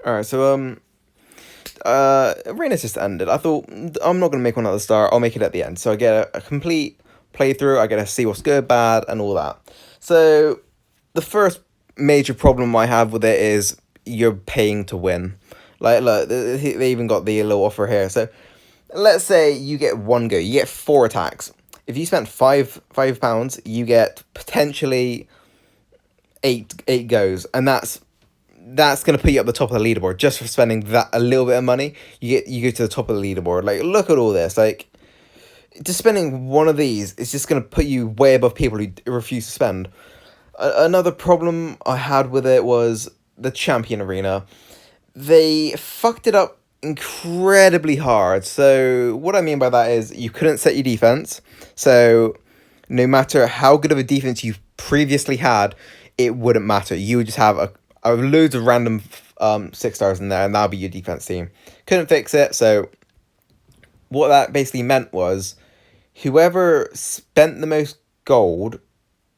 All right, so Arena's just ended. I thought I'm not gonna make one at the start. I'll make it at the end. So I get a complete playthrough. I get to see what's good, bad, and all that. So the first major problem I have with it is you're paying to win. Like, look, they even got the little offer here. So let's say you get one go. You get four attacks. If you spent £5, you get potentially eight goes, and that's gonna put you up the top of the leaderboard just for spending that a little bit of money. You go to the top of the leaderboard. Like, look at all this. Like, just spending one of these is just gonna put you way above people who refuse to spend. Another problem I had with it was the champion arena. They fucked it up incredibly hard. So what I mean by that is you couldn't set your defense. So no matter how good of a defense you previously had, it wouldn't matter. You would just have a loads of random 6 stars in there, and that'll be your defense team. Couldn't fix it. So what that basically meant was whoever spent the most gold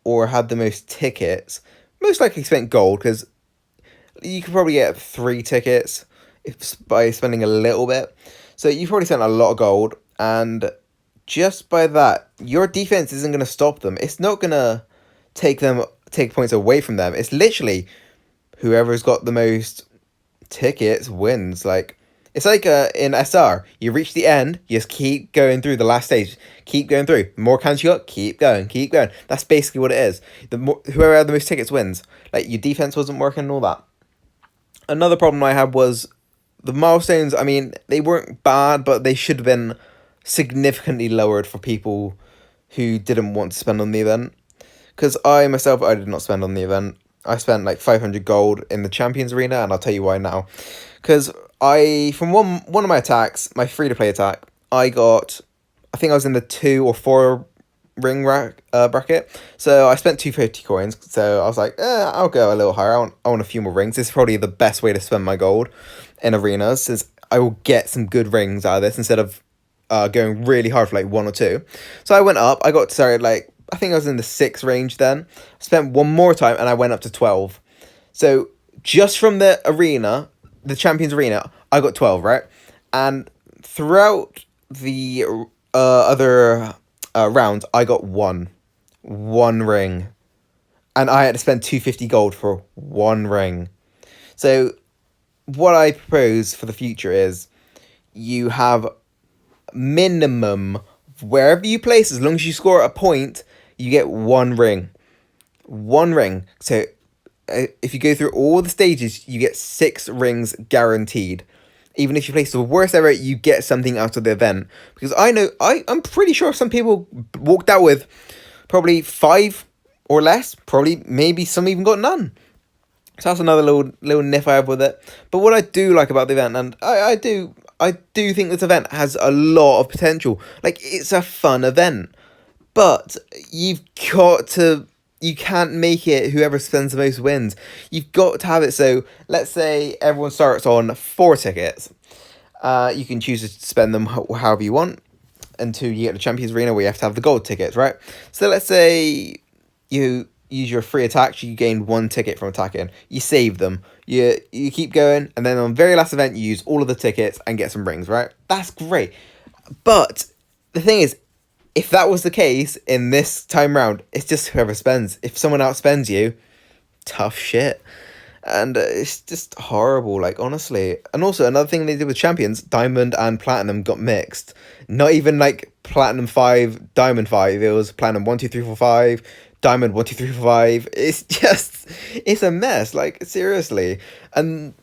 or had the most tickets most likely spent gold, because you could probably get three tickets if by spending a little bit. So you've probably spent a lot of gold, and just by that, your defense isn't going to stop them. It's not going to take points away from them. It's literally whoever's got the most tickets wins. Like, it's like in SR, you reach the end, you just keep going through the last stage, keep going through. The more cans you got, keep going, keep going. That's basically what it is. The more whoever had the most tickets wins. Like, your defense wasn't working and all that. Another problem I had was the milestones. I mean, they weren't bad, but they should have been significantly lowered for people who didn't want to spend on the event. Because I myself, I did not spend on the event. I spent like 500 gold in the Champions Arena, and I'll tell you why now. Because from one of my attacks, my free to play attack, I think I was in the 2 or 4 ring bracket. So I spent 250 coins. So I was like, I'll go a little higher. I want a few more rings. This is probably the best way to spend my gold in arenas, since I will get some good rings out of this instead of going really hard for like 1 or 2. So I went up. I got started like, I think I was in the 6 range then. Spent one more time and I went up to 12. So just from the arena, the Champions Arena, I got 12, right? And throughout the other rounds, I got one ring. And I had to spend 250 gold for one ring. So what I propose for the future is you have minimum wherever you place, as long as you score a point, you get one ring. One ring. So if you go through all the stages, you get 6 rings guaranteed. Even if you place the worst ever, you get something out of the event. Because I'm pretty sure some people walked out with probably 5 or less. Probably, maybe some even got none. So that's another little nip I have with it. But what I do like about the event, and I do think this event has a lot of potential. Like, it's a fun event, but you can't make it whoever spends the most wins. You've got to have it so, let's say everyone starts on 4 tickets. You can choose to spend them however you want until you get the Champions Arena, where you have to have the gold tickets, right? So let's say you use your free attacks, you gain 1 ticket from attacking. You save them. You keep going, and then on the very last event, you use all of the tickets and get some rings, right? That's great. But the thing is, if that was the case in this time round, it's just whoever spends. If someone outspends you, tough shit. And it's just horrible, like, honestly. And also, another thing they did with Champions, Diamond and Platinum got mixed. Not even like Platinum 5, Diamond 5. It was Platinum 1, 2, 3, 4, 5, Diamond 1, 2, 3, 4, 5. It's just, it's a mess, like, seriously. And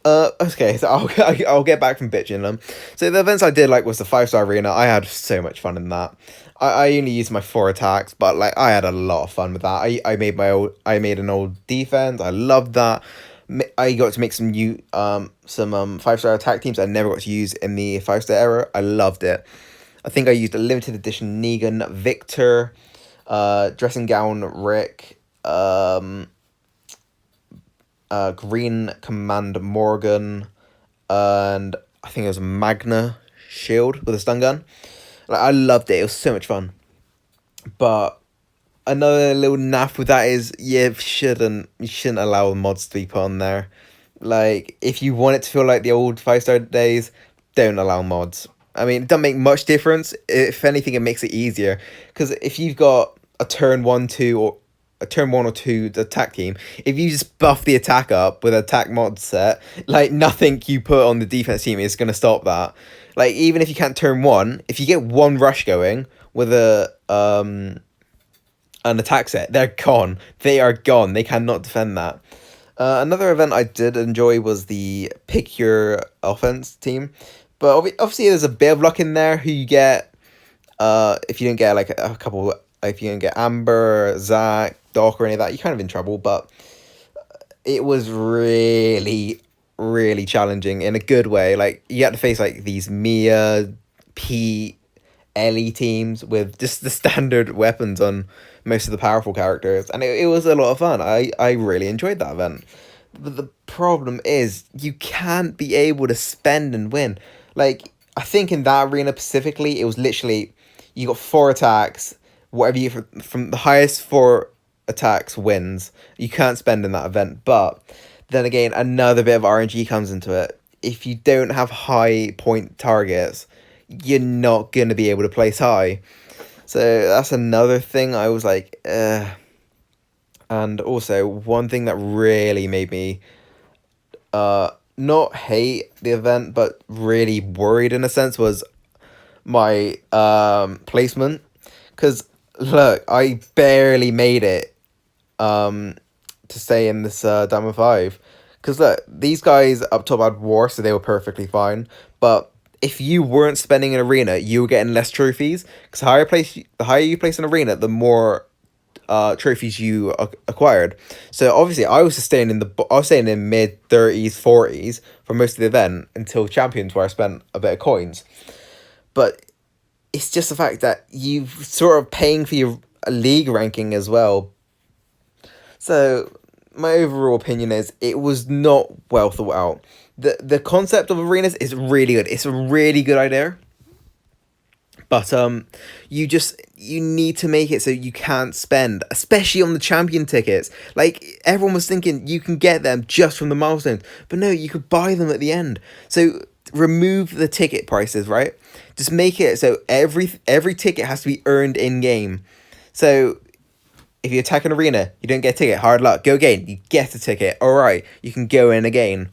okay, so I'll get back from bitching them. So the events I did like was the 5 star arena. I had so much fun in that. I only used my 4 attacks, but like, I had a lot of fun with that. I made an old defense. I loved that. I got to make some new 5 star attack teams I never got to use in the 5 star era. I loved it. I think I used a limited edition Negan Victor, dressing gown Rick, Green Command Morgan, and I think it was Magna Shield with a stun gun. Like, I loved it. It was so much fun. But another little naff with that is you shouldn't allow mods to be put on there. Like, if you want it to feel like the old 5-star days, don't allow mods. I mean, it doesn't make much difference. If anything, it makes it easier. Because if you've got a turn 1-2 or a turn 1 or 2 attack team, if you just buff the attack up with attack mod set, like, nothing you put on the defense team is going to stop that. Like, even if you can't turn 1, if you get one rush going with an attack set, they're gone. They are gone. They cannot defend that. Another event I did enjoy was the pick your offense team, but obviously there's a bit of luck in there who you get. If you don't get like a couple, if you don't get Amber, Zach, Doc, or any of that, you're kind of in trouble. But it was really, really challenging in a good way. Like, you had to face like these Mia, Pete, Ellie teams with just the standard weapons on most of the powerful characters, and it was a lot of fun. I really enjoyed that event. But the problem is you can't be able to spend and win. Like, I think in that arena specifically, it was literally you got 4 attacks, whatever you from the highest 4 attacks wins. You can't spend in that event. But then again, another bit of RNG comes into it. If you don't have high point targets, you're not going to be able to place high. So that's another thing I was like, And also, one thing that really made me not hate the event, but really worried in a sense, was my placement. Because, look, I barely made it to stay in this Diamond 5. Because, look, these guys up top had war, so they were perfectly fine. But if you weren't spending an arena, you were getting less trophies. Because the higher you place an arena, the more trophies you acquired. So obviously, I was staying in mid 30s, 40s for most of the event until Champions, where I spent a bit of coins. But it's just the fact that you sort of paying for your league ranking as well. So my overall opinion is it was not well thought out. The concept of arenas is really good. It's a really good idea. But you need to make it so you can't spend, especially on the champion tickets. Like, everyone was thinking you can get them just from the milestones, but no, you could buy them at the end. So remove the ticket prices, right? Just make it so every ticket has to be earned in game. So if you attack an arena, you don't get a ticket. Hard luck. Go again. You get a ticket. All right, you can go in again.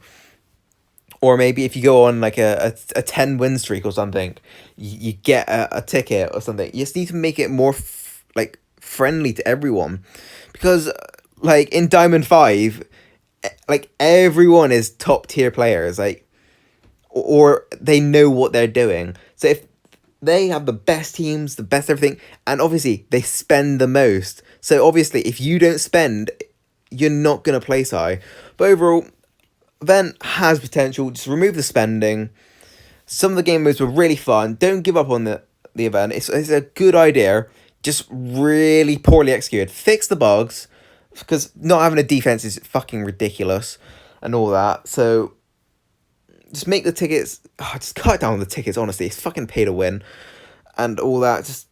Or maybe if you go on like a 10 win streak or something, you get a ticket or something. You just need to make it more like friendly to everyone. Because like in Diamond 5, like everyone is top tier players, like, or they know what they're doing. So if they have the best teams, the best everything, and obviously they spend the most. So obviously if you don't spend, you're not going to place high. But overall, event has potential. Just remove the spending. Some of the game modes were really fun. Don't give up on the event. It's a good idea. Just really poorly executed. Fix the bugs, because not having a defense is fucking ridiculous and all that. So just make the tickets. Just cut down on the tickets. Honestly, it's fucking pay to win and all that. Just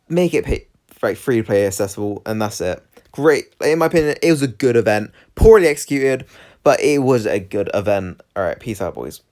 make it free to play accessible, and that's it. Great. In my opinion, it was a good event. Poorly executed, but it was a good event. All right, peace out, boys.